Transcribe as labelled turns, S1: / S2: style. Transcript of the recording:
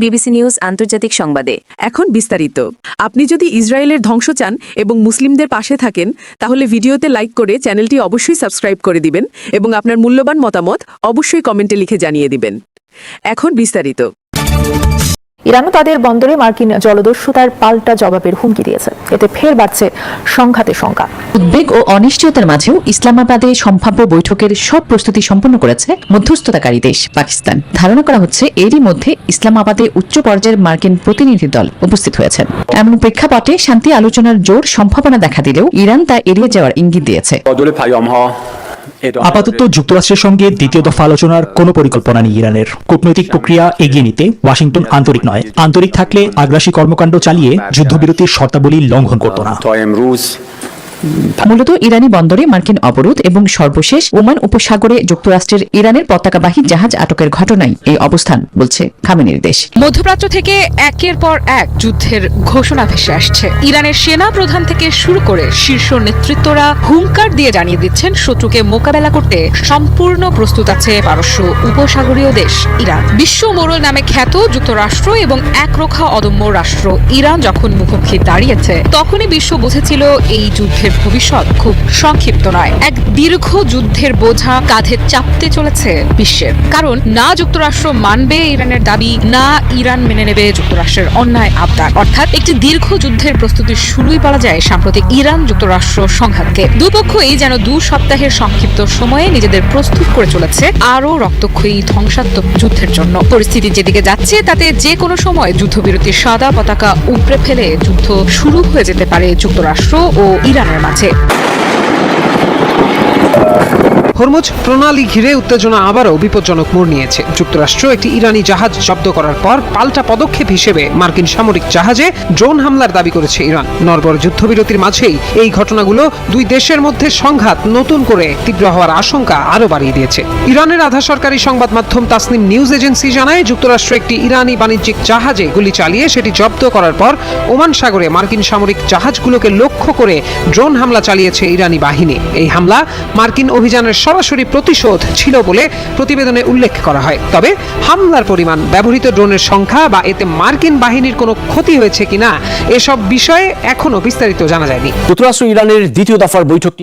S1: BBC news আন্তর্জাতিক সংবাদে
S2: এখন বিস্তারিত। আপনি যদি ইসরায়েলের ধ্বংস চান এবং মুসলিমদের পাশে থাকেন তাহলে ভিডিওতে লাইক করে চ্যানেলটি অবশ্যই সাবস্ক্রাইব করে দিবেন এবং আপনার মূল্যবান মতামত অবশ্যই কমেন্টে লিখে জানিয়ে দিবেন। এখন বিস্তারিত।
S3: ইরানও তাদের বন্দরে মার্কিন জলদস্যুতার পাল্টা জবাবের হুমকি দিয়েছে। এতে ফের বাড়ছে সংঘাতের শঙ্কা।
S4: উদ্বেগ ও অনিশ্চয়তার মাঝেও ইসলামাবাদে সম্ভাব্য বৈঠকের সব প্রস্তুতি সম্পন্ন করেছে মধ্যস্থতাকারী দেশ পাকিস্তান। ধারণা করা হচ্ছে এরই মধ্যে ইসলামাবাদে উচ্চ পর্যায়ের মার্কিন প্রতিনিধি দল উপস্থিত হয়েছেন। এমন প্রেক্ষাপটে শান্তি আলোচনার জোর সম্ভাবনা দেখা দিলেও ইরান তা এড়িয়ে যাওয়ার ইঙ্গিত দিয়েছে।
S5: আপাতত যুক্তরাষ্ট্রের সঙ্গে দ্বিতীয় দফা আলোচনার কোনো পরিকল্পনা নেই ইরানের। কূটনৈতিক প্রক্রিয়া এগিয়ে নিতে ওয়াশিংটন আন্তরিক নয়। আন্তরিক থাকলে আগ্রাসী কর্মকাণ্ড চালিয়ে যুদ্ধবিরতির শর্তাবলী লঙ্ঘন করত না।
S4: মূলত ইরানি বন্দরে মার্কিন অবরোধ এবং সর্বশেষ ওমান উপসাগরে যুক্তরাষ্ট্রের ইরানের পতাকাবাহী জাহাজ আটকের ঘটনায় এই অবস্থান, বলছে খামেনির দেশ।
S6: মধ্যপ্রাচ্য থেকে একের পর এক যুদ্ধের ঘোষণা ভেসে আসছে। ইরানের সেনা প্রধান থেকে শুরু করে শীর্ষ নেতৃত্বরা হুঙ্কার দিয়ে জানিয়ে দিচ্ছেন শত্রুকে মোকাবেলা করতে সম্পূর্ণ প্রস্তুত আছে পারস্য উপসাগরীয় দেশ ইরান। বিশ্ব মোড়ল নামে খ্যাত যুক্তরাষ্ট্র এবং একরোখা অদম্য রাষ্ট্র ইরান যখন মুখোমুখি দাঁড়িয়েছে তখনই বিশ্ব বুঝেছিল এই যুদ্ধের ভবিষ্যৎ খুব সংক্ষিপ্ত নয়। এক দীর্ঘ যুদ্ধের বোঝা কাঁধে চাপতে চলেছে বিশ্বের। কারণ না যুক্তরাষ্ট্র মানবে ইরানের দাবি, না ইরান মেনে নেবে যুক্তরাষ্ট্রের অন্যায় আবদার। অর্থাৎ একটি দীর্ঘ যুদ্ধের প্রস্তুতির শুরুই বলা যায় সাম্প্রতিক ইরান যুক্তরাষ্ট্র সংঘাতকে। দুপক্ষই যেন 2 সপ্তাহের সংক্ষিপ্ত সময়ে নিজেদের প্রস্তুত করে চলেছে আরও রক্তক্ষয়ী ধ্বংসাত্মক যুদ্ধের জন্য। পরিস্থিতি যেদিকে যাচ্ছে তাতে যে কোনো সময় যুদ্ধবিরতির সাদা পতাকা উপড়ে ফেলে যুদ্ধ শুরু হয়ে যেতে পারে যুক্তরাষ্ট্র ও ইরানের মাঝে।
S7: হরমুজ প্রণালী ঘিরে উত্তেজনা আবারও বিপজ্জনক মোড় নিয়েছে। যুক্তরাষ্ট্র একটি ইরানি জাহাজ জব্দ করার পর পাল্টা পদক্ষেপ হিসেবে মার্কিন সামরিক জাহাজে ড্রোন হামলার দাবি করেছে ইরান। নরবর যুদ্ধবিরতির মাঝেই এই ঘটনাগুলো দুই দেশের মধ্যে সংঘাত নতুন করে তীব্র হওয়ার আশঙ্কা আরও বাড়িয়ে দিয়েছে। ইরানের আধা সরকারি সংবাদ মাধ্যম তাসনিম নিউজ এজেন্সি জানায়, যুক্তরাষ্ট্র একটি ইরানি বাণিজ্যিক জাহাজে গুলি চালিয়ে সেটি জব্দ করার পর ওমান সাগরে মার্কিন সামরিক জাহাজগুলোকে লক্ষ্য করে ড্রোন হামলা চালিয়েছে ইরানি বাহিনী। এই হামলা মার্কিন অভিযানের সরাসরি প্রতিশোধ ছিল বলে প্রতিবেদনে উল্লেখ করা হয়। তবে হামলার পরিমাণ, ব্যবহৃত ড্রোনের সংখ্যা বা এতে মার্কিন বাহিনীর কোনো ক্ষতি হয়েছে কিনা এসব বিষয়ে এখনো বিস্তারিত জানা যায়নি।
S8: যুক্তরাষ্ট্র ইরানের দ্বিতীয় দফার বৈঠকটি